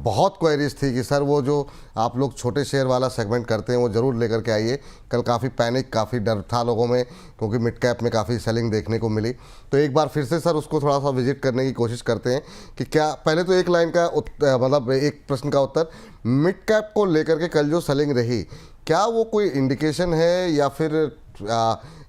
बहुत क्वेरीज थी कि सर वो जो आप लोग छोटे शेयर वाला सेगमेंट करते हैं वो ज़रूर लेकर के आइए। कल काफ़ी पैनिक, काफ़ी डर था लोगों में, क्योंकि मिड कैप में काफ़ी सेलिंग देखने को मिली। तो एक बार फिर से सर उसको थोड़ा सा विजिट करने की कोशिश करते हैं कि क्या, पहले तो एक लाइन का मतलब एक प्रश्न का उत्तर, मिड कैप को लेकर के कल जो सेलिंग रही, क्या वो कोई इंडिकेशन है या फिर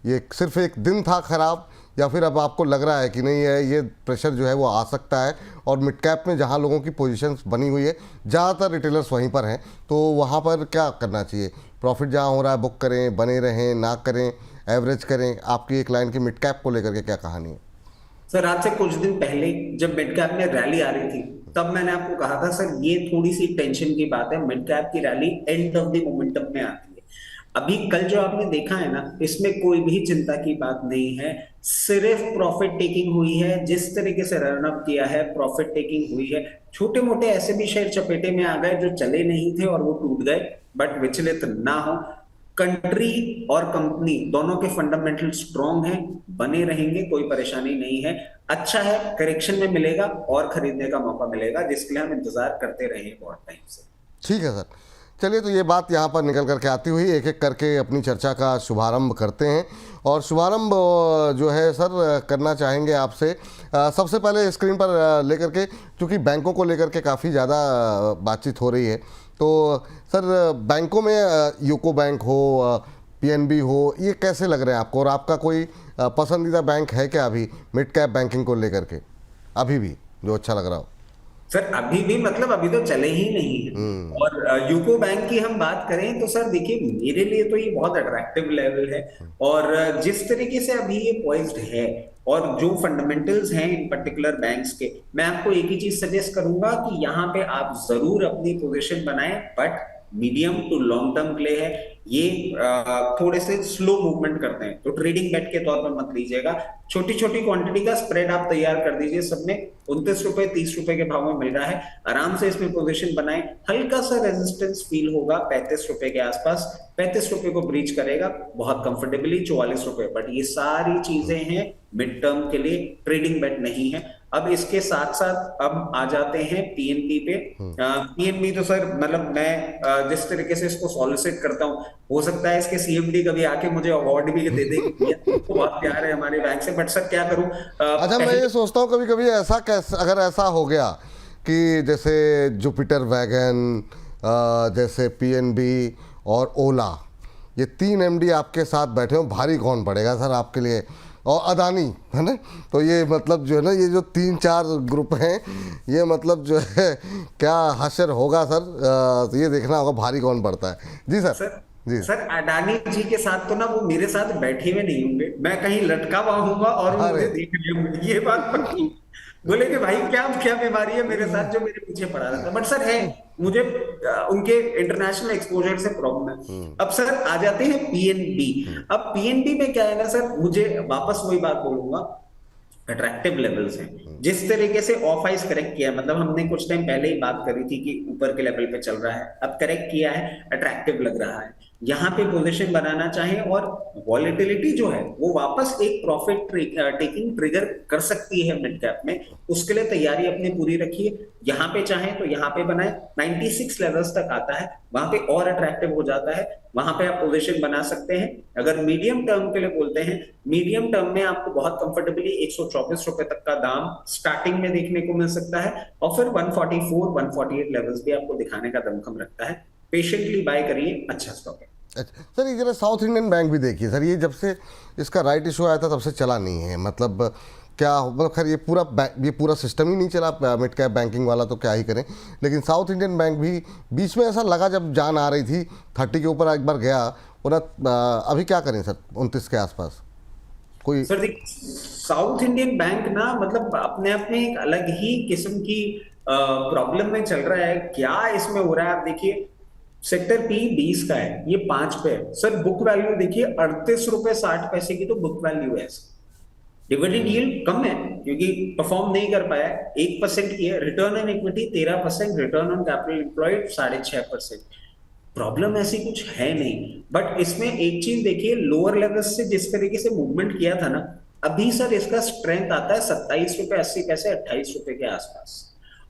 ये सिर्फ एक दिन था ख़राब, या फिर अब आपको लग रहा है कि नहीं है ये प्रेशर जो है वो आ सकता है, और मिड कैप में जहां लोगों की पोजीशंस बनी हुई है, ज़्यादातर रिटेलर्स वहीं पर हैं, तो वहां पर क्या करना चाहिए? प्रॉफिट जहां हो रहा है बुक करें, बने रहें, ना करें, एवरेज करें? आपकी एक लाइन की मिड कैप को लेकर के क्या कहानी है? सर आज से कुछ दिन पहले जब मिड कैप में रैली आ रही थी, तब मैंने आपको कहा था सर ये थोड़ी सी टेंशन की बात है, मिड कैप की rally end of the momentum में आती है। अभी कल जो आपने देखा है ना, इसमें कोई भी चिंता की बात नहीं है, सिर्फ प्रॉफिट टेकिंग हुई है। जिस तरीके से रन अप किया है, प्रॉफिट टेकिंग हुई है। छोटे मोटे ऐसे भी शेयर चपेटे में आ गए जो चले नहीं थे और वो टूट गए, बट विचलित ना हो। कंट्री और कंपनी दोनों के फंडामेंटल स्ट्रांग हैं, बने रहेंगे, कोई परेशानी नहीं है। अच्छा है, करेक्शन में मिलेगा और खरीदने का मौका मिलेगा, जिसके लिए हम इंतजार करते रहे बहुत टाइम से। ठीक है सर, चलिए तो ये बात यहाँ पर निकल करके आती हुई एक एक करके अपनी चर्चा का शुभारंभ करते हैं। और शुभारंभ जो है सर करना चाहेंगे आपसे, सबसे पहले स्क्रीन पर लेकर के, क्योंकि बैंकों को लेकर के काफ़ी ज़्यादा बातचीत हो रही है, तो सर बैंकों में यूको बैंक हो, पीएनबी हो, ये कैसे लग रहे हैं आपको? और आपका कोई पसंदीदा बैंक है क्या अभी मिड कैप बैंकिंग को लेकर के, अभी भी जो अच्छा लग रहा हो? सर अभी भी मतलब अभी तो चले ही नहीं है। हम्म। और यूको बैंक की हम बात करें तो सर देखिए, मेरे लिए तो ये बहुत अट्रैक्टिव लेवल है। और जिस तरीके से अभी ये पॉइज्ड है और जो फंडामेंटल्स हैं इन पर्टिकुलर बैंक्स के, मैं आपको एक ही चीज सजेस्ट करूंगा कि यहाँ पे आप जरूर अपनी पोजीशन बनाएं, but medium to long term play है ये। थोड़े से स्लो मूवमेंट करते हैं तो ट्रेडिंग बेट के तौर पर मत लीजिएगा। छोटी छोटी क्वांटिटी का स्प्रेड आप तैयार कर दीजिए। सब में 29 रुपए 30 रुपए के भाव में मिल रहा है, आराम से इसमें पोजीशन बनाए। हल्का सा रेजिस्टेंस फील होगा 35 रुपए के आसपास, 35 रुपए को ब्रीच करेगा बहुत कंफर्टेबली 44 रुपए। बट ये सारी चीजें हैं मिड टर्म के लिए, ट्रेडिंग बेट नहीं है। अब इसके साथ साथ अब आ जाते हैं पीएनबी पे। पीएनबी तो सर मतलब मैं जिस तरीके से इसको सॉलिसिट करता हूँ, हो सकता है इसके सीएमडी कभी आके मुझे अवार्ड भी दे दे कि भैया तुमको बहुत प्यार है हमारे बैंक से। बट सर क्या करूं, अच्छा, मैं ये पहले सोचता हूँ कभी कभी ऐसा कैसे, अगर ऐसा हो गया कि जैसे जुपिटर वैगन, जैसे पीएनबी और ओला, ये तीन एमडी आपके साथ बैठे हो, भारी कौन पड़ेगा सर आपके लिए? और अदानी, है ना? तो ये मतलब जो है ना, ये जो तीन चार ग्रुप हैं, ये मतलब जो है क्या हशर होगा सर, तो ये देखना होगा भारी कौन पड़ता है। जी सर। सर जी। सर अडानी जी के साथ तो ना वो मेरे साथ बैठे हुए नहीं होंगे, मैं कहीं लटका हुआ हूंगा और वो अरे। मुझे देख रहे होंगे, ये बात पक्की। बोले कि भाई क्या क्या बीमारी है मेरे साथ जो मेरे पीछे पड़ा रहता है। बट सर है, मुझे उनके इंटरनेशनल एक्सपोजर से प्रॉब्लम है। अब सर आ जाते हैं पीएनबी। अब पीएनबी में क्या है ना सर, मुझे वापस वही बात बोलूंगा, अट्रैक्टिव लेवल्स हैं। जिस तरीके से ऑफ आइस करेक्ट किया, मतलब हमने कुछ टाइम पहले ही बात करी थी कि ऊपर के लेवल पे चल रहा है, अब करेक्ट किया है, अट्रैक्टिव लग रहा है। यहाँ पे पोजीशन बनाना चाहें और वॉलेटिलिटी जो है वो वापस एक प्रॉफिट टेकिंग ट्रिगर कर सकती है मिड कैप में, उसके लिए तैयारी अपनी पूरी रखिए। यहाँ पे चाहें तो यहाँ पे बनाए, 96 लेवल्स तक आता है, वहां पे और अट्रैक्टिव हो जाता है, वहां पे आप पोजीशन बना सकते हैं। अगर मीडियम टर्म के लिए बोलते हैं, मीडियम टर्म में आपको बहुत कंफर्टेबली 124 रुपए तक का दाम स्टार्टिंग में देखने को मिल सकता है, और फिर 144 148 लेवल्स भी आपको दिखाने का दमखम रखता है। पेशेंटली बाय करिए, अच्छा स्टॉक है। अच्छा सर, ये जरा साउथ इंडियन बैंक भी देखिए सर, ये जब से इसका राइट इशू आया था तब से चला नहीं है, मतलब क्या, मतलब खैर ये पूरा सिस्टम ही नहीं चला मिड कैप बैंकिंग वाला, तो क्या ही करें। लेकिन साउथ इंडियन बैंक भी बीच में ऐसा लगा जब जान आ रही थी 30 के ऊपर एक बार गया वो ना, अभी क्या करें सर 29 के आसपास कोई? सर देखिए, साउथ इंडियन बैंक ना मतलब अपने आप में एक अलग ही किस्म की प्रॉब्लम में चल रहा है। क्या इसमें हो रहा है आप देखिए, सेक्टर पी 20 का है, ये 5 पे है सर। बुक वैल्यू देखिए 38 रुपए 60 पैसे की तो बुक वैल्यू है। डिविडेंड यील्ड कम है क्योंकि परफॉर्म नहीं कर पाया, 1% की है। Return on equity 13%, return on capital employed 6.5%। Problem ऐसी कुछ है नहीं। बट इसमें एक चीज देखिए, लोअर लेवल से जिस तरीके से मूवमेंट किया था ना, अभी सर इसका स्ट्रेंथ आता है 27 रुपए 80 पैसे 28 रुपए के आसपास।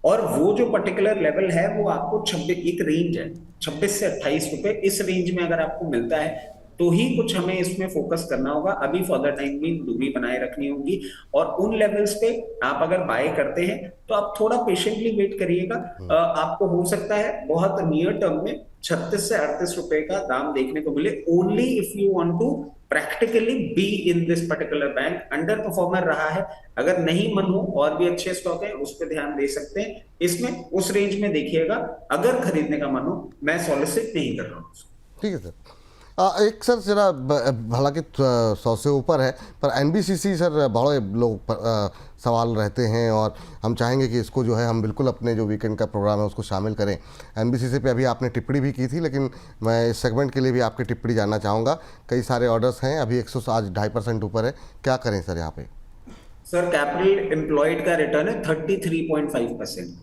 और वो जो पर्टिकुलर लेवल है वो आपको 26, एक रेंज है 26 से 28 रुपए, इस रेंज में अगर आपको मिलता है तो ही कुछ हमें इसमें फोकस करना होगा। अभी फॉर द टाइम भी दूरी बनाए रखनी होगी, और उन लेवल्स पे आप अगर बाय करते हैं तो आप थोड़ा पेशेंटली वेट करिएगा। आपको हो सकता है बहुत नियर टर्म में 36 से 38 रुपए का दाम देखने को मिले, only if you want to practically be in this particular bank. Underperformer रहा है, अगर नहीं मन हो और भी अच्छे स्टॉक है उस पर ध्यान दे सकते हैं। इसमें उस रेंज में देखिएगा, अगर खरीदने का मन हो, मैं सॉलिसिट नहीं कर रहा हूँ। ठीक है सर। एक सर जरा हालांकि 100 से ऊपर है, पर एनबीसीसी सर बड़े लोग सवाल रहते हैं, और हम चाहेंगे कि इसको जो है हम बिल्कुल अपने जो वीकेंड का प्रोग्राम है उसको शामिल करें। एनबीसीसी पे अभी आपने टिप्पणी भी की थी, लेकिन मैं इस सेगमेंट के लिए भी आपकी टिप्पणी जानना चाहूँगा। कई सारे ऑर्डर्स हैं, अभी 100 आज 2.5% ऊपर है, क्या करें सर यहाँ पे? सर कैपिटल एम्प्लॉयड का रिटर्न है 33.5%,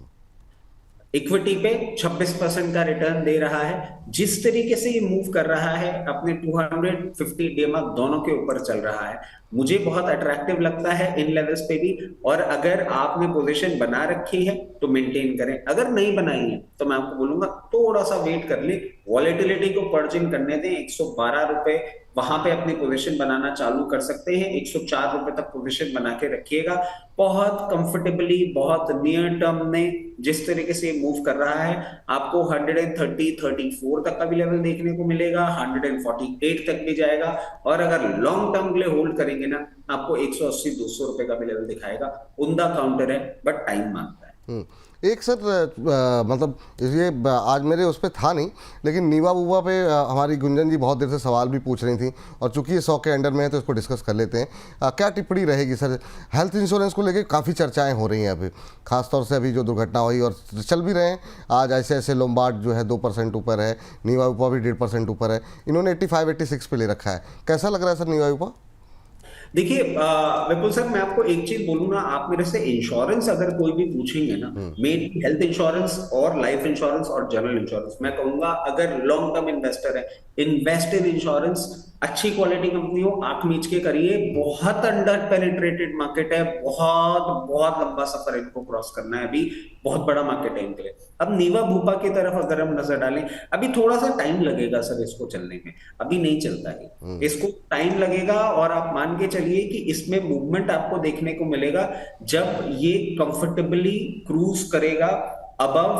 इक्विटी पे 26% का रिटर्न दे रहा है। जिस तरीके से ये मूव कर रहा है अपने 250 DMA दोनों के ऊपर चल रहा है, मुझे बहुत अट्रैक्टिव लगता है इन लेवल्स पे भी। और अगर आपने पोजीशन बना रखी है तो मेंटेन करें, अगर नहीं बनाई है तो मैं आपको बोलूंगा थोड़ा सा वेट कर ले, वॉलेटिलिटी को पर्जिंग करने दें। 112 रुपए वहां पे अपनी पोजीशन बनाना चालू कर सकते हैं, 104 रुपए तक पोजीशन बना के रखिएगा। बहुत कंफर्टेबली, बहुत नियर टर्म में जिस तरीके से मूव कर रहा है, आपको 134 तक का भी लेवल देखने को मिलेगा, 148 तक भी जाएगा। और अगर लॉन्ग टर्म के लिए होल्ड करेंगे ना, आपको 180-200 रुपए का भी लेवल दिखाएगा। उमदा काउंटर है, बट टाइम मांगता है। एक सर मतलब ये आज मेरे उस पर था नहीं, लेकिन नीवा बुबा पे हमारी गुंजन जी बहुत देर से सवाल भी पूछ रही थी, और चूंकि ये 100 के अंडर में है तो इसको डिस्कस कर लेते हैं। क्या टिप्पणी रहेगी सर? हेल्थ इंश्योरेंस को लेके काफ़ी चर्चाएं हो रही हैं अभी, खासतौर से अभी जो दुर्घटना हुई और चल भी रहे हैं आज, ऐसे ऐसे लोम्बार्ड जो है 2% ऊपर है, नीवा बुबा भी 1.5% ऊपर है, इन्होंने 85-86 पे ले रखा है। कैसा लग रहा है सर नीवा बुबा? देखिए विपुल सर, मैं आपको एक चीज बोलूँ ना, आप मेरे से इंश्योरेंस अगर कोई भी पूछेंगे ना, मेन हेल्थ इंश्योरेंस और लाइफ इंश्योरेंस और जनरल इंश्योरेंस, मैं कहूंगा अगर लॉन्ग टर्म इन्वेस्टर है, इन्वेस्ट इन इंश्योरेंस। अच्छी क्वालिटी कंपनी हो, आंख मीच के करिए। बहुत अंडर पेनिट्रेटेड मार्केट है, बहुत बहुत लंबा सफर इनको क्रॉस करना है, अभी बहुत बड़ा मार्केट है इनके लिए। अब नीवा भूपा की तरफ अगर हम नजर डालें, अभी थोड़ा सा टाइम लगेगा सर इसको चलने में, अभी नहीं चलता है, इसको टाइम लगेगा। और आप मान के चलिए कि इसमें मूवमेंट आपको देखने को मिलेगा जब ये कंफर्टेबली क्रूज करेगा अबव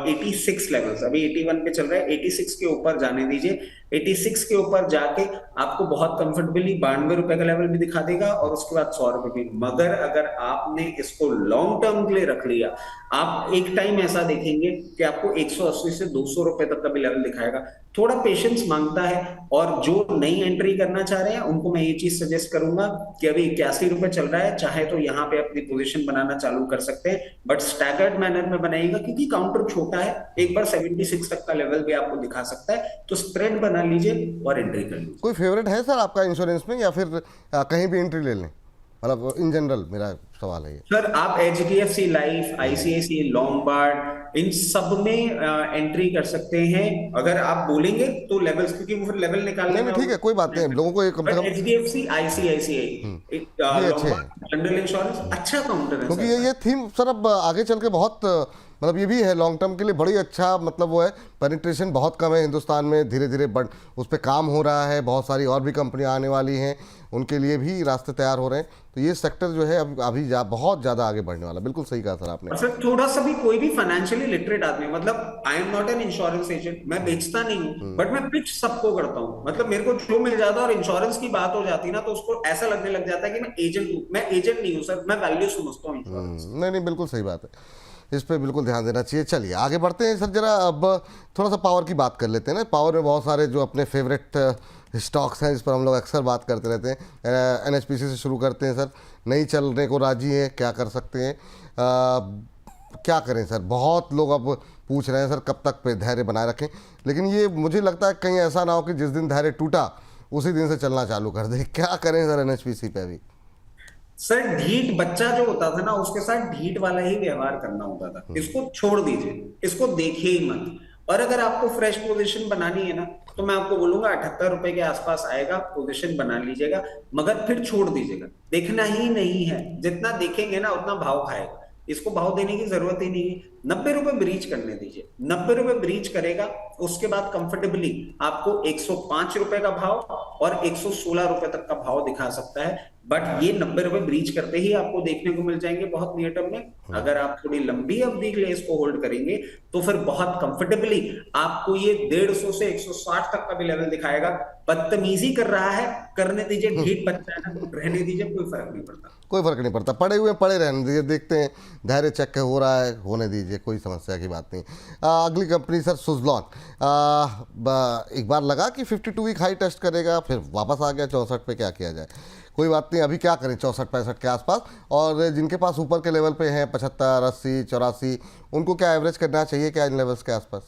86 लेवल्स। अभी 81 पे चल रहा है, 86 के ऊपर जाने दीजिए। 86 के ऊपर जाके आपको बहुत कंफर्टेबली 92 रुपए का लेवल भी दिखा देगा, और उसके बाद 100 रुपए भी। मगर अगर आपने इसको लॉन्ग टर्म के लिए रख लिया, आप एक टाइम ऐसा देखेंगे कि आपको 180 से 200 रुपए तक का भी लेवल दिखाएगा। थोड़ा पेशेंस मांगता है, और जो नई एंट्री करना चाह रहे हैं उनको मैं ये चीज सजेस्ट करूंगा कि अभी 81 रुपए चल रहा है, चाहे तो यहाँ पे अपनी पोजीशन बनाना चालू कर सकते हैं, बट स्टैगर्ड मैनर में बनाइएगा, क्योंकि काउंटर छोटा है। एक बार 76 तक का लेवल भी आपको दिखा सकता है, तो स्प्रेड बना लीजिए और एंट्री कर लीजिए। कोई फेवरेट है सर आपका इंश्योरेंस में, या फिर कहीं भी एंट्री ले लें? मतलब इन जनरल मेरा सवाल है ये। सर आप HDFC लाइफ, ICICI लॉम्बार्ड, इन सब में एंट्री कर सकते हैं अगर आप बोलेंगे तो लेवल्स, क्योंकि वो फिर लेवल निकालने में। ठीक है, कोई बात नहीं, लोगों को कम से कम HDFC, ICICI, ये अच्छे हैं, जनरल इंश्योरेंस अच्छा काउंटर है क्योंकि ये थीम सर अब आगे चल के बहुत मतलब ये भी है लॉन्ग टर्म के लिए बड़ी अच्छा, मतलब वो है पेनिट्रेशन बहुत कम है हिंदुस्तान में, धीरे धीरे बढ़ उस पर काम हो रहा है, बहुत सारी और भी कंपनियां आने वाली हैं, उनके लिए भी रास्ते तैयार हो रहे हैं। तो ये सेक्टर जो है अभी बहुत ज़्यादा आगे बढ़ने वाला। बिल्कुल सही कहा सर आपने। सर थोड़ा सा भी कोई भी फाइनेंशियली लिटरेट आदमी, मतलब I am not an insurance agent, मैं बेचता नहीं हूँ, बट मैं पिच सबको करता हूँ। मतलब मेरे को जो मिल जाता है और इंश्योरेंस की बात हो जाती है ना, तो उसको ऐसा लगने लग जाता है कि मैं एजेंट हूँ। मैं एजेंट नहीं हूँ सर, मैं वैल्यू समझता हूँ। नहीं, बिल्कुल सही बात है, इस पर बिल्कुल ध्यान देना चाहिए। चलिए आगे बढ़ते हैं सर, जरा अब थोड़ा सा पावर की बात कर लेते हैं ना। पावर में बहुत सारे जो अपने फेवरेट स्टॉक्स हैं, इस पर हम लोग अक्सर बात करते रहते हैं। NHPC से शुरू करते हैं सर, नहीं चलने को राजी है, क्या कर सकते हैं? क्या करें सर? बहुत लोग अब पूछ रहे हैं सर कब तक पे धैर्य बनाए रखें, लेकिन ये मुझे लगता है कहीं ऐसा ना हो कि जिस दिन धैर्य टूटा उसी दिन से चलना चालू कर दे। क्या करें सर NHPC पे अभी? सर ढीठ बच्चा जो होता था ना, उसके साथ ढीठ वाला ही व्यवहार करना होता था। इसको छोड़ दीजिए, इसको देखिए ही मत। और अगर आपको फ्रेश पोजीशन बनानी है ना, तो मैं आपको बोलूंगा 78 रुपए के आसपास आएगा, पोजीशन बना लीजिएगा, मगर फिर छोड़ दीजिएगा। देखना ही नहीं है, जितना देखेंगे ना उतना भाव खाएगा। इसको भाव देने की जरूरत ही नहीं है। 90 रुपए ब्रीच करने दीजिए, 90 रुपए ब्रीच करेगा, उसके बाद कंफर्टेबली आपको 105 रुपए का भाव और 116 रुपए तक का भाव दिखा सकता है। बट ये 90 रुपए ब्रीच करते ही आपको देखने को मिल जाएंगे बहुत नियर टर्म में। अगर आप थोड़ी लंबी अवधि के लिए इसको होल्ड करेंगे तो फिर बहुत कंफर्टेबली आपको ये 150 से 160 तक का भी लेवल दिखाएगा। बदतमीजी कर रहा है, करने दीजिए, ढीठ बच्चा है ना, तो रहने दीजिए, कोई फर्क नहीं पड़ता। कोई फर्क नहीं पड़ता, पड़े हुए पड़े रहने दीजिए, देखते हैं धैर्य चेक हो रहा है, होने दीजिए, कोई समस्या की बात नहीं। अगली कंपनी सर सुजलॉन, एक बार लगा कि 52 वीक हाई टेस्ट करेगा, फिर वापस आ गया 64 पे, क्या किया जाए? कोई बात नहीं, अभी क्या करें 64-65 के आसपास, और जिनके पास ऊपर के लेवल पे हैं 75, 80, 84, उनको क्या एवरेज करना चाहिए क्या इन लेवल्स के आसपास?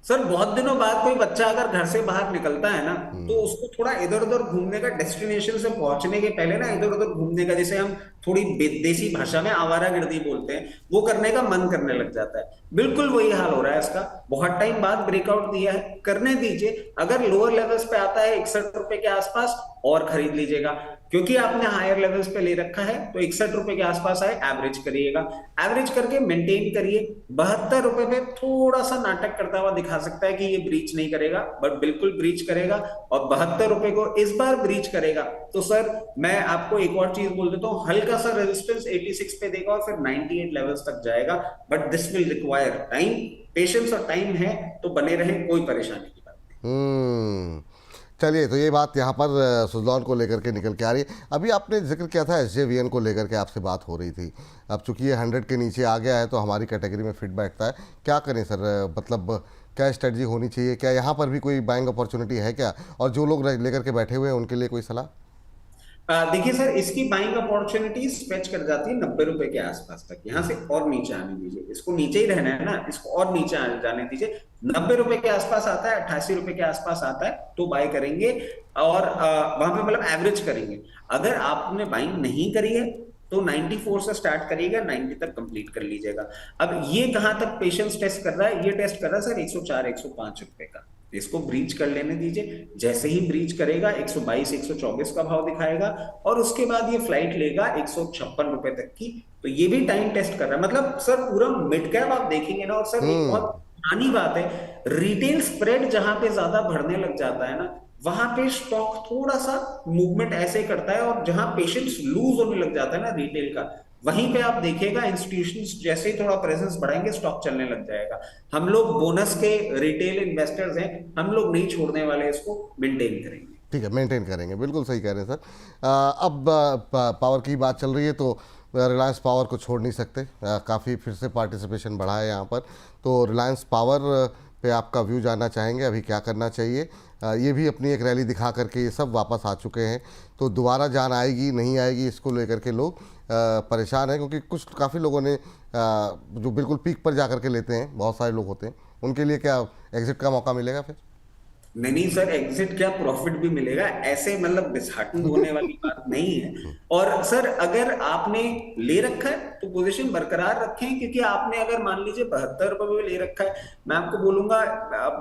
सर बहुत दिनों बाद कोई बच्चा अगर घर से बाहर निकलता है ना, तो उसको थोड़ा इधर उधर घूमने का, डेस्टिनेशन से पहुंचने के पहले ना इधर उधर घूमने का, जिसे हम थोड़ी देसी भाषा में आवारागर्दी बोलते हैं, वो करने का मन करने लग जाता है। बिल्कुल वही हाल हो रहा है इसका। बहुत टाइम बाद ब्रेकआउट दिया है, करने दीजिए। अगर लोअर लेवल्स पे आता है 61 रुपए के आसपास, और खरीद लीजिएगा। क्योंकि आपने हायर लेवल्स पे ले रखा है तो 61 रुपए के आसपास आए, एवरेज करिएगा। एवरेज करके मेंटेन करिए। 72 रुपए पे थोड़ा सा नाटक करता हुआ दिखा सकता है कि ये ब्रीच नहीं करेगा, बट बिल्कुल ब्रीच करेगा। और 72 रुपए को इस बार ब्रीच करेगा तो सर मैं आपको एक और चीज बोल देता हूँ, हल्का सा रेजिस्टेंस 86 पे देगा और फिर 98 लेवल्स तक जाएगा। But this will require time, patience और टाइम है तो बने रहे, कोई परेशानी की बात नहीं। चलिए, तो ये बात यहाँ पर सुजलॉन को लेकर के निकल के आ रही है। अभी आपने जिक्र किया था SJVN को लेकर के, आपसे बात हो रही थी। अब चूंकि ये 100 के नीचे आ गया है तो हमारी कैटेगरी में फिट बैठता है, क्या करें सर? मतलब क्या स्ट्रेटजी होनी चाहिए? क्या यहाँ पर भी कोई बाइंग अपॉर्चुनिटी है क्या? और जो लोग लेकर के बैठे हुए हैं उनके लिए कोई सलाह? देखिए सर, इसकी बाइंग अपॉर्चुनिटी स्ट्रेच कर जाती है 90 रुपए के आसपास तक। यहाँ से और नीचे आने दीजिए, इसको नीचे ही रहना है ना, इसको और नीचे जाने दीजिए। 90 रुपए के आसपास आता है, 88 रुपए के आसपास आता है तो बाय करेंगे, और वहां पे मतलब एवरेज करेंगे। अगर आपने बाइंग नहीं करी है तो 94 से स्टार्ट करिएगा, 90 तक कंप्लीट कर लीजिएगा। अब ये कहां तक पेशेंस टेस्ट कर रहा है? ये टेस्ट कर रहा है सर 104, 105 रुपए का। इसको ब्रीच कर लेने दीजिए। जैसे ही ब्रीच करेगा 122, 124 का भाव दिखाएगा, और उसके बाद ये फ्लाइट लेगा 156 रुपए तक की। तो ये भी टाइम टेस्ट कर रहा है। मतलब सर पूरा मिड कैप आप देखेंगे ना, और सर एक बहुत पुरानी बात है, रिटेल स्प्रेड जहां पे ज्यादा बढ़ने लग जाता है ना, वहां पे स्टॉक थोड़ा सा मूवमेंट ऐसे करता है, और जहां पेशेंस लूज होने लग जाता है ना रिटेल का, वहीं पे आप देखिएगा इंस्टीट्यूशंस जैसे ही थोड़ा प्रेजेंस बढ़ाएंगे स्टॉक चलने लग जाएगा। हम लोग बोनस के रिटेल इन्वेस्टर्स हैं, हम लोग नहीं छोड़ने वाले, इसको मेंटेन करेंगे। ठीक है, मेंटेन करेंगे, बिल्कुल सही कह रहे हैं सर। अब पावर की बात चल रही है तो रिलायंस पावर को छोड़ नहीं सकते। काफ़ी फिर से पार्टिसिपेशन बढ़ा है यहाँ पर, तो रिलायंस पावर पे आपका व्यू जानना चाहेंगे, अभी क्या करना चाहिए? ये भी अपनी एक रैली दिखा करके ये सब वापस आ चुके हैं, तो दोबारा जान आएगी नहीं आएगी इसको लेकर के लोग परेशान हैं, क्योंकि कुछ काफ़ी लोगों ने जो बिल्कुल पीक पर जा कर के लेते हैं, बहुत सारे लोग होते हैं, उनके लिए क्या एग्जिट का मौका मिलेगा फिर? नहीं नहीं सर, एग्जिट क्या, प्रॉफिट भी मिलेगा। ऐसे मतलब डिसहार्टन होने वाली बात नहीं है। और सर अगर आपने ले रखा है तो पोजीशन बरकरार रखें, क्योंकि आपने अगर मान लीजिए 72 रुपए में ले रखा है, मैं आपको बोलूंगा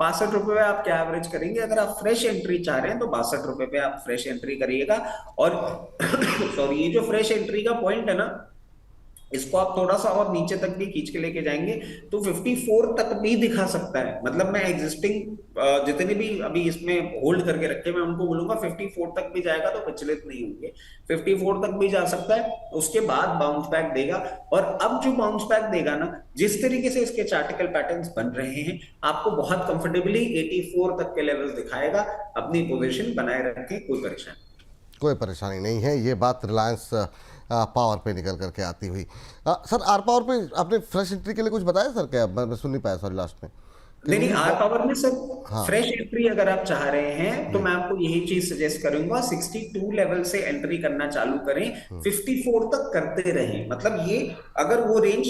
62 रुपए में आप क्या एवरेज करेंगे? अगर आप फ्रेश एंट्री चाह रहे हैं तो 62 रुपए पे आप फ्रेश एंट्री करिएगा। और सॉरी, ये जो फ्रेश एंट्री का पॉइंट है ना, इसको आप थोड़ा सा और नीचे तक भी खींच के लेके जाएंगे तो 54 तक भी दिखा सकता है। मतलब मैं एग्जिस्टिंग जितने भी अभी इसमें होल्ड करके रखे, मैं उनको बोलूंगा 54 तक भी जाएगा तो विचलित नहीं होंगे। 54 तक भी जा सकता है, उसके बाद बाउंस बैक देगा। और अब जो बाउंस बैक देगा ना, जिस तरीके से इसके चार्टिकल पैटर्न्स बन रहे हैं, आपको बहुत कंफर्टेबली 84 तक के लेवल्स दिखाएगा। अपनी पोजीशन बनाए रखें, कोई परेशानी नहीं है। ये बात रिलायंस पावर पे निकल करके आती हुई। सर आर पावर पे आपने फ्रेश एंट्री के लिए कुछ बताया सर? क्या मैं सुन नहीं पाया सॉरी लास्ट में। नहीं आर पावर में सर हाँ। फ्रेश एंट्री अगर आप चाह रहे हैं तो मैं आपको यही चीज सजेस्ट करूंगा, 62 लेवल से एंट्री करना चालू करें, 54 तक करते रहें। मतलब ये अगर वो रेंज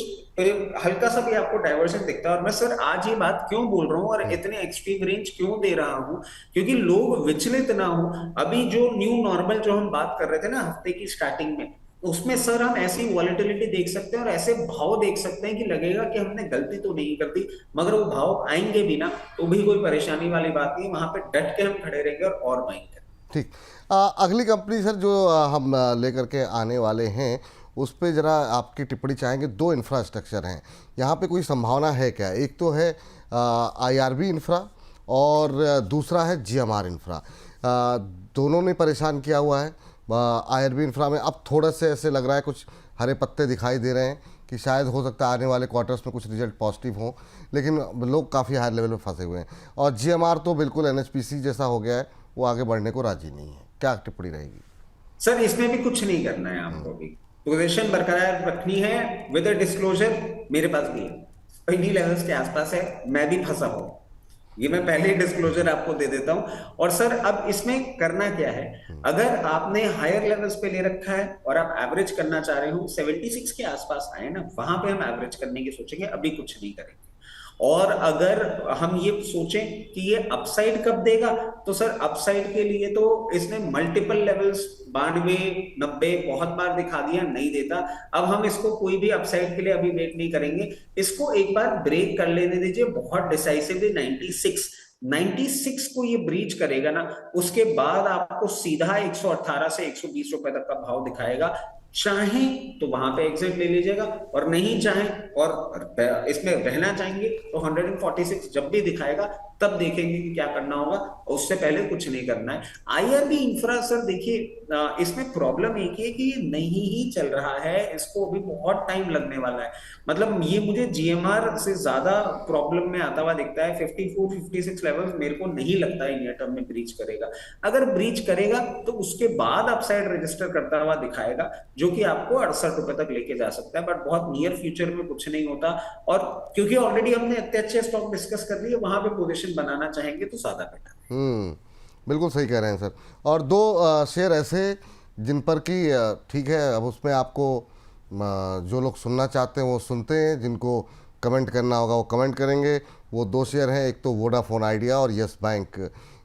हल्का सा भी आपको डाइवर्जन दिखता है, और मैं सर आज ये बात क्यों बोल रहा हूँ और इतने एक्सट्रीम रेंज क्यों दे रहा हूँ, क्योंकि लोग विचलित ना हो। अभी जो न्यू नॉर्मल जो हम बात कर रहे थे ना हफ्ते की स्टार्टिंग में, उसमें सर हम ऐसी वॉलेटिलिटी देख सकते हैं और ऐसे भाव देख सकते हैं कि लगेगा कि हमने गलती तो नहीं कर दी, मगर वो भाव आएंगे भी ना तो भी कोई परेशानी वाली बात नहीं। वहां पे डट के हम खड़े रहेंगे और बाइंग करेंगे। ठीक। अगली कंपनी सर जो हम लेकर के आने वाले हैं उस पे ज़रा आपकी टिप्पणी चाहेंगे। दो इंफ्रास्ट्रक्चर हैं, यहाँ पे कोई संभावना है क्या? एक तो है IRB इंफ्रा और दूसरा है GMR इंफ्रा। दोनों ने परेशान किया हुआ है। IRB इंफ्रा में अब थोड़ा से ऐसे लग रहा है, कुछ हरे पत्ते दिखाई दे रहे हैं कि शायद हो सकता है आने वाले क्वार्टर्स में कुछ रिजल्ट पॉजिटिव हों, लेकिन लोग काफ़ी हाई लेवल पे फंसे हुए हैं। और GMR तो बिल्कुल NHPC जैसा हो गया है, वो आगे बढ़ने को राजी नहीं है। क्या टिप्पणी रहेगी? सर इसमें भी कुछ नहीं करना है आपको, भी पोजीशन बरकरार रखनी है विद डिस्क्लोजर। मेरे पास भी है, इन्हीं लेवल्स के आसपास है, मैं भी फंसा हूं, ये मैं पहले ही डिस्क्लोजर आपको दे देता हूं। और सर अब इसमें करना क्या है, अगर आपने हायर लेवल्स पे ले रखा है और आप एवरेज करना चाह रहे हो, 76 के आसपास आए ना, वहां पे हम एवरेज करने की सोचेंगे, अभी कुछ नहीं करेंगे। और अगर हम ये सोचें कि ये अपसाइड कब देगा, तो सर अपसाइड के लिए तो इसने मल्टीपल लेवल्स 92, 90 बहुत बार दिखा दिया, नहीं देता। अब हम इसको कोई भी अपसाइड के लिए अभी वेट नहीं करेंगे, इसको एक बार ब्रेक कर लेने दीजिए बहुत डिसाइसिवली। 96 को ये ब्रीच करेगा ना, उसके बाद आपको सीधा 118 से 120 रुपए तक का भाव दिखाएगा। चाहें तो वहां पे एग्जिट ले लीजिएगा, और नहीं चाहें और इसमें रहना चाहेंगे तो 146 जब भी दिखाएगा तब देखेंगे कि क्या करना होगा, उससे पहले कुछ नहीं करना है। IRB इंफ्रा सर देखिए, इसमें प्रॉब्लम एक है कि ये नहीं ही चल रहा है, इसको अभी बहुत टाइम लगने वाला है। मतलब ये मुझे GMR से ज्यादा प्रॉब्लम में आता हुआ दिखता है। 54, 56 लेवल मेरे को नहीं लगता है नियर टर्म में ब्रीच करेगा। अगर ब्रीच करेगा तो उसके बाद अपसाइड रजिस्टर करता हुआ दिखाएगा, जो कि आपको 68 रुपए तक लेके जा सकता है, बट बहुत नियर फ्यूचर में कुछ नहीं होता। और क्योंकि ऑलरेडी हमने इतने अच्छे स्टॉक डिस्कस कर लिए, वहां पे पोजीशन बनाना चाहेंगे तो ज्यादा बेटर। बिल्कुल सही कह रहे हैं सर। और दो शेयर ऐसे जिन पर कि ठीक है, अब उसमें आपको जो लोग सुनना चाहते हैं वो सुनते हैं, जिनको कमेंट करना होगा वो कमेंट करेंगे। वो दो शेयर हैं, एक तो वोडाफोन आइडिया और यस बैंक।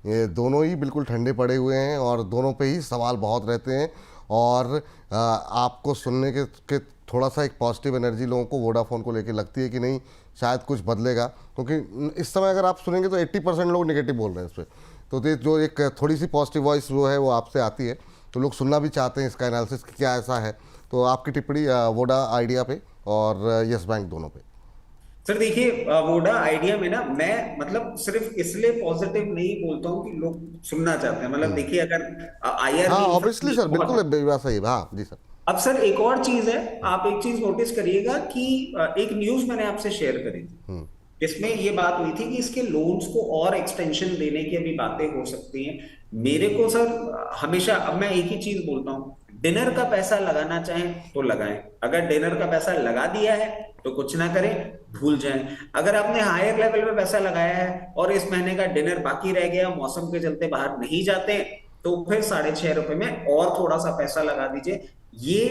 ये दोनों ही बिल्कुल ठंडे पड़े हुए हैं और दोनों पे ही सवाल बहुत रहते हैं। और आपको सुनने के थोड़ा सा एक पॉजिटिव एनर्जी लोगों को वोडाफोन को लेके लगती है कि नहीं शायद कुछ बदलेगा, क्योंकि इस समय अगर आप सुनेंगे तो 80% लोग नेगेटिव बोल रहे हैं इस पर। तो जो एक थोड़ी सी पॉजिटिव वॉइस जो है वो आपसे आती है, तो लोग सुनना भी चाहते हैं इसका एनालिसिस क्या ऐसा है। तो आपकी टिप्पणी वोडा आइडिया पे और यस बैंक दोनों पे। सर देखिए, वोडा आइडिया में ना मैं मतलब सिर्फ इसलिए पॉजिटिव नहीं बोलता हूँ कि लोग सुनना चाहते हैं। मतलब देखिए, अगर हाँ IRB ऑब्वियसली सर, बिल्कुल बात सही है। हाँ जी सर। अब सर एक और चीज है, आप एक चीज नोटिस करिएगा कि एक न्यूज मैंने आपसे शेयर करी थी, जिसमें ये बात हुई थी कि इसके लोन्स को और एक्सटेंशन देने की अभी बातें हो सकती हैं। मेरे को सर हमेशा, अब मैं एक ही चीज बोलता हूँ, डिनर का पैसा लगाना चाहें तो लगाएं। अगर डिनर का पैसा लगा दिया है तो कुछ ना करें, भूल जाएं। अगर आपने हायर लेवल पे पैसा लगाया है और इस महीने का डिनर बाकी रह गया, मौसम के चलते बाहर नहीं जाते, तो फिर 6.5 रुपए में और थोड़ा सा पैसा लगा दीजिए। ये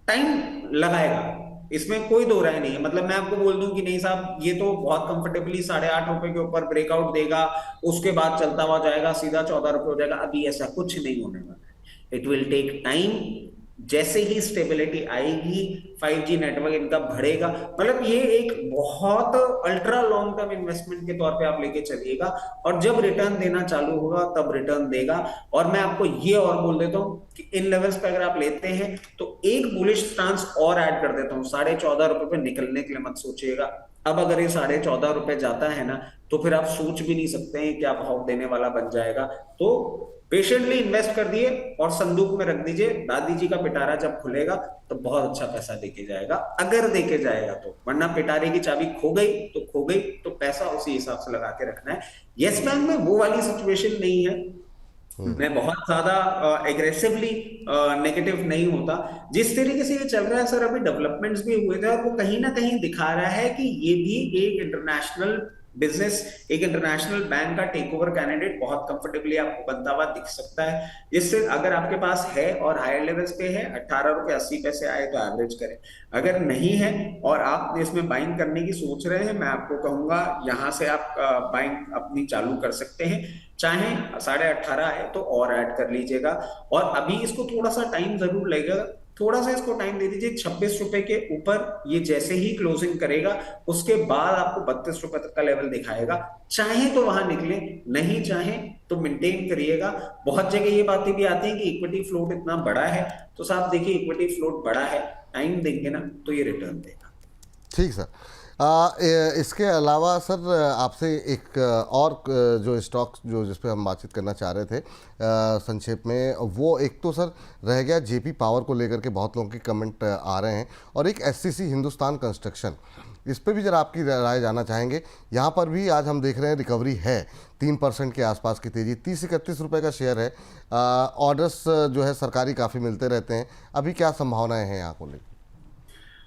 टाइम लगाएगा, इसमें कोई दो राय नहीं है। मतलब मैं आपको बोल दूं कि नहीं साहब ये तो बहुत कंफर्टेबली 8.5 रुपए के ऊपर ब्रेकआउट देगा, उसके बाद चलता हुआ जाएगा, सीधा 14 रुपए हो जाएगा, अभी ऐसा कुछ नहीं होने वाला है। It will take time. जैसे ही स्टेबिलिटी आएगी, 5G नेटवर्क इनका बढ़ेगा। मतलब ये एक बहुत अल्ट्रा लॉन्ग टर्म इन्वेस्टमेंट के तौर पे आप लेके चलिएगा, और जब रिटर्न देना चालू होगा तब रिटर्न देगा। और मैं आपको ये और बोल देता हूं कि इन लेवल्स पे अगर आप लेते हैं तो एक बुलिश स्टांस और ऐड कर देता हूं, 14.5 रुपए पे निकलने के लिए मत सोचिएगा। अब अगर ये 14.5 रुपए जाता है ना, तो फिर आप सोच भी नहीं सकते हैं क्या भाव देने वाला बन जाएगा। तो पेशेंटली इन्वेस्ट कर दिए और संदूक में रख दीजिए, दादी जी का पिटारा जब खुलेगा तो बहुत अच्छा पैसा देके जाएगा, अगर देके जाएगा तो। वरना पिटारे की चाबी खो गई तो खो गई, तो पैसा उसी हिसाब से लगा के रखना है। यस बैंक में वो वाली सिचुएशन नहीं है, मैं बहुत ज्यादा एग्रेसिवली नेगेटिव नहीं होता। जिस तरीके से ये चल रहा है सर, अभी डेवलपमेंट्स भी हुए थे और वो कहीं ना कहीं दिखा रहा है कि ये भी एक इंटरनेशनल बिजनेस, एक इंटरनेशनल बैंक का टेक ओवर कैंडिडेट बहुत कंफर्टेबली आपको बनता हुआ दिख सकता है। जिससे अगर आपके पास है और हायर लेवल्स पे है, 18 रुपए 80 पैसे आए तो एवरेज करें। अगर नहीं है और आप इसमें बाइंग करने की सोच रहे हैं, मैं आपको कहूंगा यहां से आप बाइंग अपनी चालू कर सकते हैं। चाहे 18.5 आए तो और ऐड कर लीजिएगा। और अभी इसको थोड़ा सा टाइम जरूर लगेगा, थोड़ा सा इसको टाइम दे दीजिए। 26 रुपए के ऊपर ये जैसे ही क्लोजिंग करेगा उसके बाद आपको 32 रुपए तक का लेवल दिखाएगा। चाहे तो वहां निकले, नहीं चाहे तो मेंटेन करिएगा। बहुत जगह ये बातें भी आती हैं कि इक्विटी फ्लोट इतना बड़ा है, तो साहब देखिए इक्विटी फ्लोट बड़ा है, टाइम देंगे ना तो ये रिटर्न देगा। ठीक सर। इसके अलावा सर आपसे एक और जो स्टॉक्स जो जिस पे हम बातचीत करना चाह रहे थे संक्षेप में, वो एक तो सर रह गया जेपी पावर को लेकर के बहुत लोगों के कमेंट आ रहे हैं, और एक एससीसी हिंदुस्तान कंस्ट्रक्शन, इस पे भी जरा आपकी राय जानना चाहेंगे। यहाँ पर भी आज हम देख रहे हैं रिकवरी है, 3% के आसपास की तेज़ी, 30-31 रुपये का शेयर है। ऑर्डर्स जो है सरकारी काफ़ी मिलते रहते हैं, अभी क्या संभावनाएं हैं यहाँ को लेकर?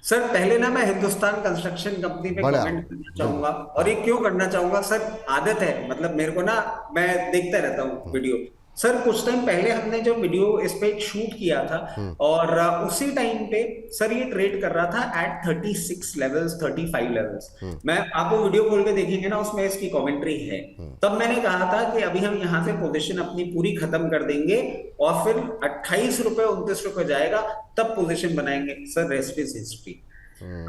सर पहले ना मैं हिंदुस्तान कंस्ट्रक्शन कंपनी पे बड़ा कमेंट करना बिल्कुल। चाहूंगा, और ये क्यों करना चाहूंगा सर, आदत है, मतलब मेरे को ना, मैं देखता रहता हूँ वीडियो। सर कुछ टाइम पहले हमने जो वीडियो इस पे एक शूट किया था, और उसी टाइम पे सर ये ट्रेड कर रहा था एट 36 लेवल्स, 35 लेवल्स। मैं आपको वीडियो खोल के देखेंगे ना, उसमें इसकी कमेंट्री है। तब मैंने कहा था कि अभी हम यहाँ से पोजीशन अपनी पूरी खत्म कर देंगे, और फिर 28 रुपए 29 रुपए जाएगा तब पोजीशन बनाएंगे। Sir rest is history.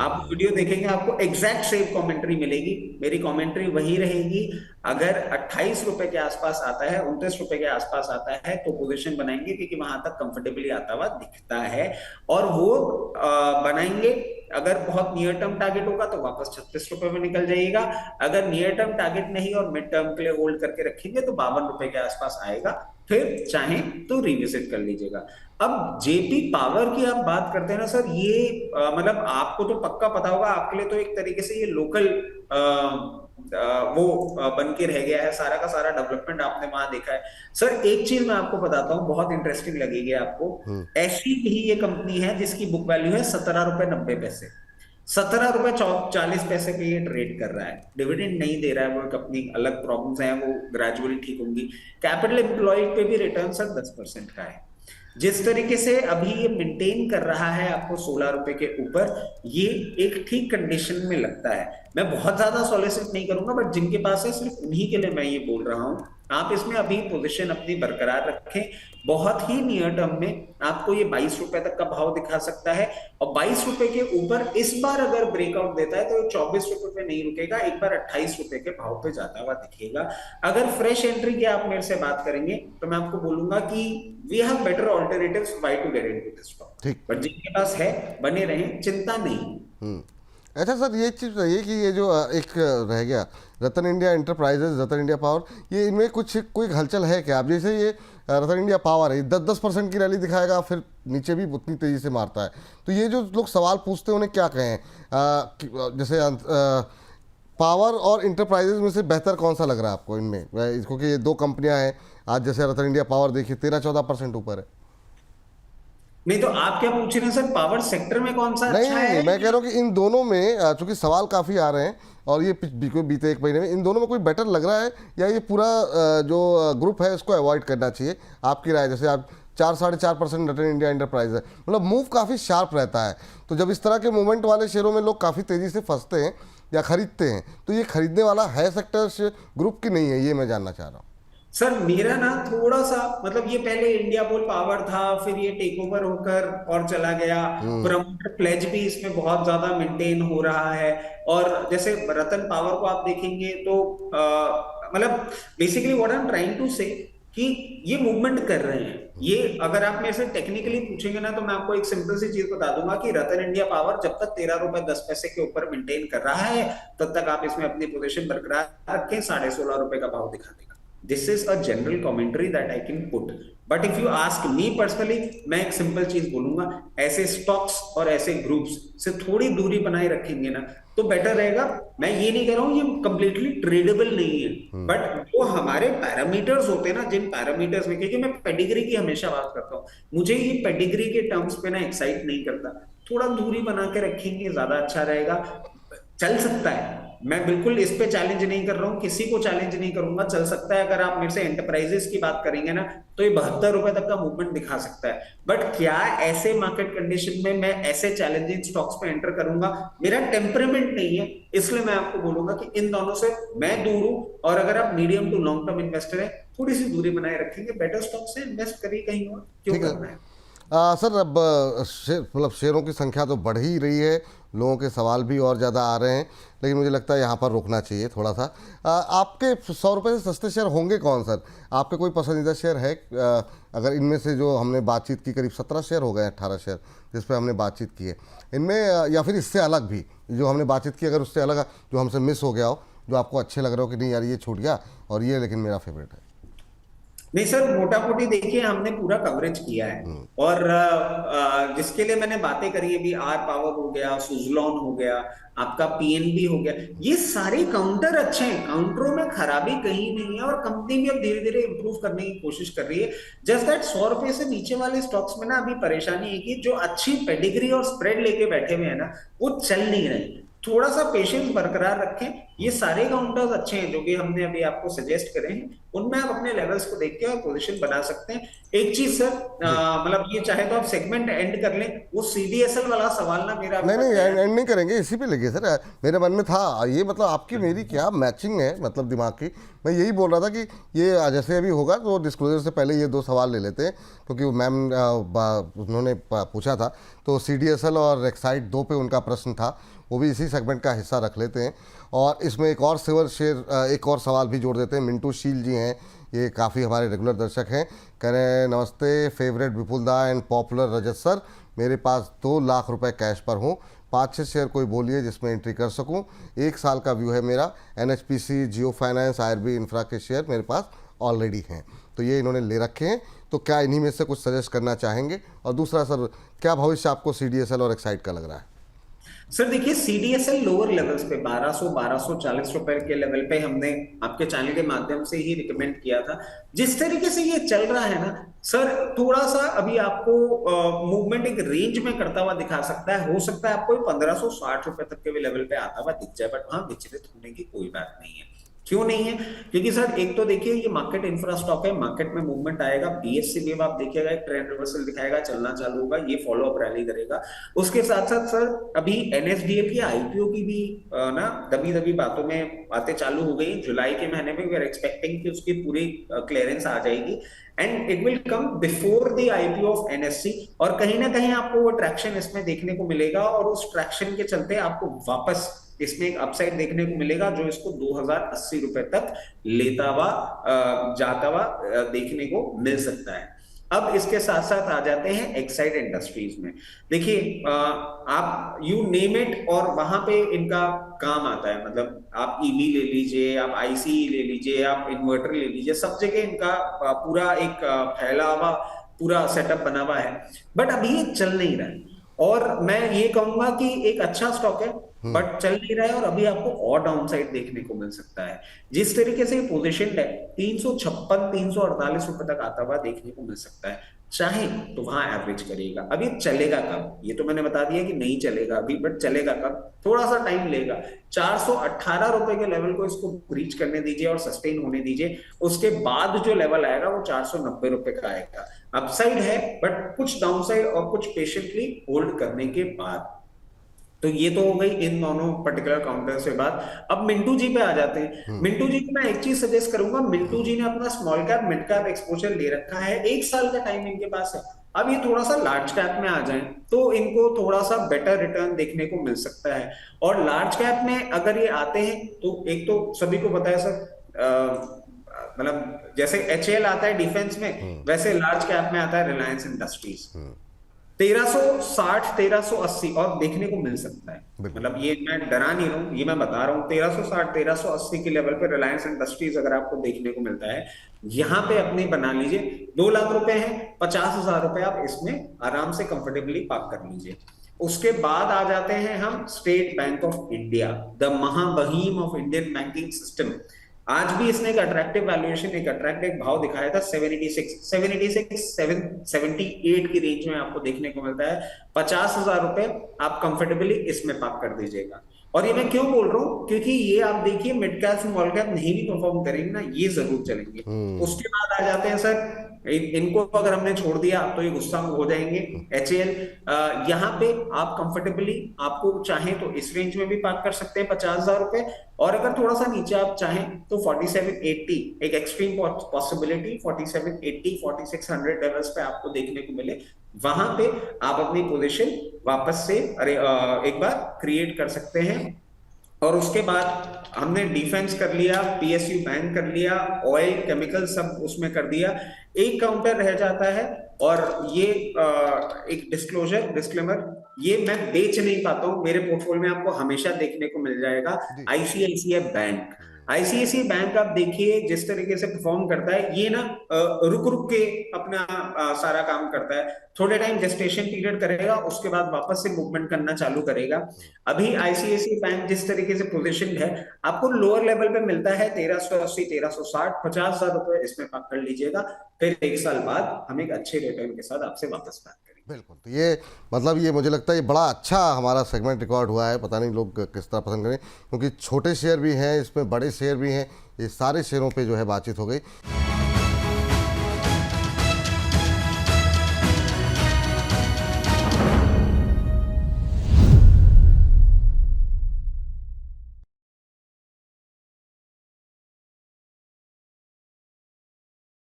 आप वीडियो देखेंगे आपको एग्जैक्ट सेम कमेंट्री मिलेगी, मेरी कमेंट्री वही रहेगी। अगर 28 रुपए के आसपास आता है, 29 रुपए के आसपास आता है तो पोजीशन बनाएंगे, क्योंकि वहां तक कंफर्टेबली आता हुआ दिखता है, और वो बनाएंगे। अगर बहुत नियर टर्म टारगेट होगा तो वापस 36 रुपए में निकल जाइएगा। अगर नियर टर्म टारगेट नहीं और मिड टर्म के लिए होल्ड करके रखेंगे तो 52 रुपए के आसपास आएगा, फिर चाहे तो रिविजिट कर लीजिएगा। अब जेपी पावर की आप बात करते हैं ना सर, ये मतलब आपको तो पक्का पता होगा, आपके लिए तो एक तरीके से ये लोकल वो बन के रह गया है, सारा का सारा डेवलपमेंट आपने वहां देखा है। सर एक चीज मैं आपको बताता हूँ, बहुत इंटरेस्टिंग लगेगी आपको। ऐसी भी ये कंपनी है जिसकी बुक वैल्यू है 17 रुपए 90 पैसे, 17 रुपए 40 पैसे पे ये ट्रेड कर रहा है, डिविडेंड नहीं दे रहा है, वो एक अपनी अलग प्रॉब्लम्स हैं, वो ग्रेजुअली ठीक होंगी। कैपिटल एम्प्लॉयड पे भी रिटर्न सर 10% का है। जिस तरीके से अभी ये मेंटेन कर रहा है आपको 16 रुपए के ऊपर, ये एक ठीक कंडीशन में लगता है। मैं बहुत ज्यादा सॉलिसिट नहीं करूंगा, बट जिनके पास है सिर्फ उन्हीं के लिए मैं ये बोल रहा हूं। आप इसमें अभी पोजीशन अपनी बरकरार रखें। बहुत ही नियर टर्म में आपको ये 22 रुपए तक का भाव दिखा सकता है, और 22 रुपए के ऊपर इस बार अगर ब्रेकआउट देता है तो 24 रुपए पे नहीं रुकेगा, एक बार 28 रुपए के भाव पे जाता हुआ दिखेगा। अगर फ्रेश एंट्री की आप मेरे से बात करेंगे तो मैं आपको बोलूंगा कि we have better alternatives, why to get into this stock. ठीक। बट जिनके पास है बने रहें, चिंता नहीं। अच्छा सर, ये चीज़ बताइए कि ये जो एक रह गया रतन इंडिया एंटरप्राइजेज, रतन इंडिया पावर, ये इनमें कुछ कोई हलचल है क्या? अब जैसे ये रतन इंडिया पावर है, 10% की रैली दिखाएगा, फिर नीचे भी उतनी तेज़ी से मारता है, तो ये जो लोग सवाल पूछते हैं उन्हें क्या कहें? जैसे पावर और इंटरप्राइजेज में से बेहतर कौन सा लग रहा है आपको इनमें? क्योंकि ये दो कंपनियां हैं, आज जैसे रतन इंडिया पावर देखिए 13-14% ऊपर है। नहीं तो आप क्या पूछ रहे हैं सर, पावर सेक्टर में कौन सा नहीं अच्छा नहीं, है? मैं कह रहा हूँ कि इन दोनों में चूंकि सवाल काफ़ी आ रहे हैं, और ये बीते एक महीने में इन दोनों में कोई बेटर लग रहा है, या ये पूरा जो ग्रुप है इसको अवॉइड करना चाहिए? आपकी राय, जैसे आप 4-4.5% रतन इंडिया एंटरप्राइज है, मतलब मूव काफ़ी शार्प रहता है, तो जब इस तरह के मूवमेंट वाले शेयरों में लोग काफ़ी तेज़ी से फंसते हैं या खरीदते हैं, तो ये खरीदने वाला है सेक्टर ग्रुप की नहीं है, ये मैं जानना चाह रहा हूँ। सर मेरा ना थोड़ा सा, मतलब ये पहले इंडिया बुल पावर था, फिर ये टेक ओवर होकर और चला गया, प्रमोटर प्लेज भी इसमें बहुत ज्यादा मेंटेन हो रहा है। और जैसे रतन पावर को आप देखेंगे तो मतलब basically what I am trying to say कि ये मूवमेंट कर रहे हैं। ये अगर आप मेरे से टेक्निकली पूछेंगे ना, तो मैं आपको एक सिंपल सी चीज बता दूंगा कि रतन इंडिया पावर जब तक 13 रुपए 10 पैसे के ऊपर मेंटेन कर रहा है, तब तक आप इसमें अपनी पोजीशन बरकरार रखें, 16.5 रुपए का भाव दिखा देगा। This is a general commentary that I can put. But if you ask me personally, मैं एक सिंपल चीज बोलूंगा, ऐसे स्टॉक्स और ऐसे ग्रुप्स से थोड़ी दूरी बनाए रखेंगे ना तो बेटर रहेगा। मैं ये नहीं कह रहा हूं ये कंप्लीटली ट्रेडेबल नहीं है, बट जो हमारे पैरामीटर्स होते हैं ना, जिन पैरामीटर्स में, क्योंकि मैं पेडिग्री की हमेशा बात करता हूँ, मुझे ये पेडिग्री के टर्म्स पे ना एक्साइट नहीं करता, थोड़ा दूरी बना के रखेंगे ज्यादा अच्छा रहेगा। चल सकता है, मैं बिल्कुल इस पे चैलेंज नहीं कर रहा हूं, किसी को चैलेंज नहीं करूंगा, चल सकता है। अगर आप मेरे से एंटरप्राइजेस की बात करेंगे ना तो ये 72 रुपए तक का मूवमेंट दिखा सकता है। बट क्या ऐसे मार्केट कंडीशन में मैं ऐसे चैलेंजिंग स्टॉक्स पे एंटर करूंगा? मेरा टेम्परामेंट नहीं है, इसलिए मैं आपको बोलूंगा कि इन दोनों से मैं दूर हूं। और अगर आप medium to long term investor है, थोड़ी सी दूरी बनाए रखेंगे, बेटर स्टॉक से इन्वेस्ट करिए, कहीं और क्यों करना है। सर अब मतलब शेयरों की संख्या तो बढ़ ही रही है, लोगों के सवाल भी और ज़्यादा आ रहे हैं, लेकिन मुझे लगता है यहाँ पर रुकना चाहिए थोड़ा सा। आपके 100 रुपये से सस्ते शेयर होंगे कौन सर? आपके कोई पसंदीदा शेयर है? अगर इनमें से जो हमने बातचीत की, करीब 17 शेयर हो गए, 18 शेयर जिस पे हमने बातचीत की है, इनमें या फिर इससे अलग भी जो हमने बातचीत की, अगर उससे अलग जो हमसे मिस हो गया हो, जो आपको अच्छे लग रहे हो कि नहीं यार ये छूट गया और ये लेकिन मेरा फेवरेट है। नहीं सर, मोटा मोटी देखिए हमने पूरा कवरेज किया है। और जिसके लिए मैंने बातें करी है भी, आर पावर हो गया, सुजलॉन हो गया, आपका पीएनबी हो गया, ये सारे काउंटर अच्छे हैं, काउंटरों में खराबी कहीं नहीं है, और कंपनी भी अब धीरे धीरे इंप्रूव करने की कोशिश कर रही है। जस्ट दैट 100 रुपए से नीचे वाले स्टॉक्स में ना अभी परेशानी है कि जो अच्छी पेडिग्री और स्प्रेड लेके बैठे हुए हैं ना, वो चल नहीं रहे। थोड़ा सा पेशेंस बरकरार रखें। ये सारे काउंटर्स अच्छे हैं जो कि हमने अभी आपको सजेस्ट करे हैं, उनमें आप अपने लेवल्स को देख के और पोजीशन बना सकते हैं। एक चीज सर, मतलब ये चाहे तो आप सेगमेंट एंड कर लें, वो सीडीएसएल वाला सवाल ना मेरा नहीं नहीं, एंड नहीं करेंगे, इसी पे लगे सर। मेरे मन में था ये, मतलब आपकी मेरी क्या मैचिंग है, मतलब दिमाग की। मैं यही बोल रहा था कि ये जैसे अभी होगा तो डिस्क्लोजर से पहले ये 2 सवाल ले लेते हैं, क्योंकि वो मैम उन्होंने पूछा था, तो सीडीएसएल और एक्साइड 2 पे उनका प्रश्न था, वो भी इसी सेगमेंट का हिस्सा रख लेते हैं। और इसमें एक और सिल्वर शेयर, एक और सवाल भी जोड़ देते हैं। मिंटू शील जी हैं, ये काफ़ी हमारे रेगुलर दर्शक हैं, कह रहे हैं नमस्ते फेवरेट विपुल दा एंड पॉपुलर रजत सर, मेरे पास 2 लाख रुपए कैश पर हूँ, 5-6 शेयर कोई बोलिए जिसमें एंट्री कर सकूँ। 1 साल का व्यू है मेरा, एनएचपीसी, जियो फाइनेंस, आईआरबी इंफ्रा के शेयर मेरे पास ऑलरेडी हैं। तो ये इन्होंने ले रखे हैं, तो क्या इन्हीं में से कुछ सजेस्ट करना चाहेंगे? और दूसरा सर, क्या भविष्य आपको सीडीएसएल और एक्साइड का लग रहा है? सर देखिए, सीडीएसएल लोअर लेवल्स पे 1200-1240 रुपए के लेवल पे हमने आपके चैनल के माध्यम से ही रिकमेंड किया था। जिस तरीके से ये चल रहा है ना सर, थोड़ा सा अभी आपको मूवमेंट एक रेंज में करता हुआ दिखा सकता है। हो सकता है आपको 1560 रुपए तक के भी लेवल पे आता हुआ दिख जाए, बट हाँ, विचलित होने की कोई बात नहीं है। क्यों नहीं है? क्योंकि सर एक तो देखिए ये मार्केट इंफ्रा स्टॉक है, मार्केट में मूवमेंट आएगा, बीएससी भी आप देखिएगा एक ट्रेंड रिवर्सल दिखाएगा, चलना चालू होगा, ये फॉलो अप रैली करेगा। उसके साथ साथ सर अभी एनएसडीएल की आईपीओ की भी ना दबी दबी बातें चालू हो गई। जुलाई के महीने में वी आर एक्सपेक्टिंग कि उसकी पूरी क्लियरेंस आ जाएगी, and it will come before the IPO of NSC. और कहीं ना कहीं आपको वो ट्रैक्शन इसमें देखने को मिलेगा, और उस ट्रैक्शन के चलते आपको वापस इसमें एक अपसाइड देखने को मिलेगा, जो इसको 2080 रुपए तक लेता हुआ जाता हुआ देखने को मिल सकता है। अब इसके साथ साथ आ जाते हैं एक्साइड इंडस्ट्रीज में। देखिए आप यू नेम इट, और वहां पे इनका काम आता है। मतलब आप ईवी ले लीजिए, आप आईसी ले लीजिए, आप इन्वर्टर ले लीजिए, सब जगह इनका पूरा एक फैला हुआ पूरा सेटअप बना हुआ है, बट अभी ये चल नहीं रहा है। और मैं ये कहूंगा कि एक अच्छा स्टॉक है, बट चल नहीं रहा है, और अभी आपको और डाउन साइड देखने को मिल सकता है। जिस तरीके से पोजीशन है 356-348 रुपए तक आता हुआ देखने को मिल सकता है। चाहे तो वहां एवरेज करिएगा। अब ये चलेगा कब, ये तो मैंने बता दिया कि नहीं चलेगा अभी, बट चलेगा कब, थोड़ा सा टाइम लेगा। 418 रुपए के लेवल को इसको ब्रीच करने दीजिए और सस्टेन होने दीजिए। उसके बाद जो लेवल आएगा वो 490 रुपए का आएगा। अपसाइड है, बट कुछ डाउनसाइड और कुछ पेशेंटली होल्ड करने के बाद। तो ये तो हो गई इन दोनों पर्टिकुलर काउंटर से बात। अब मिंटू जी पे आ जाते हैं। मिंटू जी को मैं एक चीज सजेस्ट करूंगा, मिंटू जी ने अपना small cap mid cap exposure ले रखा है, 1 साल का टाइम इनके पास है। अब ये थोड़ा सा लार्ज कैप में आ जाएं तो इनको थोड़ा सा बेटर रिटर्न देखने को मिल सकता है। और लार्ज कैप में अगर ये आते हैं तो एक तो सभी को पता है सर, मतलब जैसे एचएएल आता है डिफेंस में, वैसे लार्ज कैप में आता है रिलायंस इंडस्ट्रीज। 1360 1380 और देखने को मिल सकता है। मतलब ये मैं डरा नहीं रहा हूं, ये मैं बता रहा हूं, 1360 1380 के लेवल पे रिलायंस इंडस्ट्रीज अगर आपको देखने को मिलता है, यहां पे अपने बना लीजिए। 2 लाख रुपए हैं, 50,000 रुपए आप इसमें आराम से कंफर्टेबली पार्क कर लीजिए। उसके बाद आ जाते हैं हम state bank of India, the महाबहीम ऑफ इंडियन बैंकिंग सिस्टम। आज भी इसने एक अट्रैक्टिव वैल्यूएशन, एक अट्रैक्टिव भाव दिखाया था 778 की रेंज में आपको देखने को मिलता है। 50,000 रुपए आप कंफर्टेबली इसमें पार्क कर दीजिएगा। और ये मैं क्यों बोल रहा हूं, क्योंकि ये आप देखिए मिड कैप स्मॉल कैप नहीं भी परफॉर्म करेंगे ना, ये जरूर चलेंगे। उसके बाद आ जाते हैं सर, इनको अगर हमने छोड़ दिया तो ये गुस्सा हो जाएंगे। एचएएल, यहाँ पे आप कंफर्टेबली, आपको चाहें तो इस रेंज में भी पार्क कर सकते हैं 50,000 रुपए, और अगर थोड़ा सा नीचे आप चाहें तो 4780 एक एक्सट्रीम पॉसिबिलिटी, 4780 4600 लेवल्स पे आपको देखने को मिले वहां पे आप अपनी पोजीशन वापस से एक बार क्रिएट कर सकते हैं। और उसके बाद हमने डिफेंस कर लिया, पीएसयू बैंक कर लिया, ऑयल केमिकल सब उसमें कर दिया। एक काउंटर रह जाता है, और ये एक डिस्क्लेमर, ये मैं बेच नहीं पाता हूं, मेरे पोर्टफोलियो में आपको हमेशा देखने को मिल जाएगा। जी। आईसीआईसीआई बैंक, आईसीआईसीआई बैंक आप देखिए जिस तरीके से परफॉर्म करता है, ये ना रुक रुक के अपना सारा काम करता है। थोड़े टाइम जेस्टेशन पीरियड करेगा, उसके बाद वापस से मूवमेंट करना चालू करेगा। अभी आईसीआईसीआई बैंक जिस तरीके से पोजीशन है, आपको लोअर लेवल पे मिलता है 1380, 1360, 50,000 रुपए इसमें पार्क कर लीजिएगा। फिर एक साल बाद हम एक अच्छे रिटर्न के साथ आपसे वापस बात करेंगे। बिल्कुल, तो ये मतलब ये मुझे लगता है ये बड़ा अच्छा हमारा सेगमेंट रिकॉर्ड हुआ है। पता नहीं लोग किस तरह पसंद करें, क्योंकि छोटे शेयर भी हैं इसमें, बड़े शेयर भी हैं, ये सारे शेयरों पे जो है बातचीत हो गई।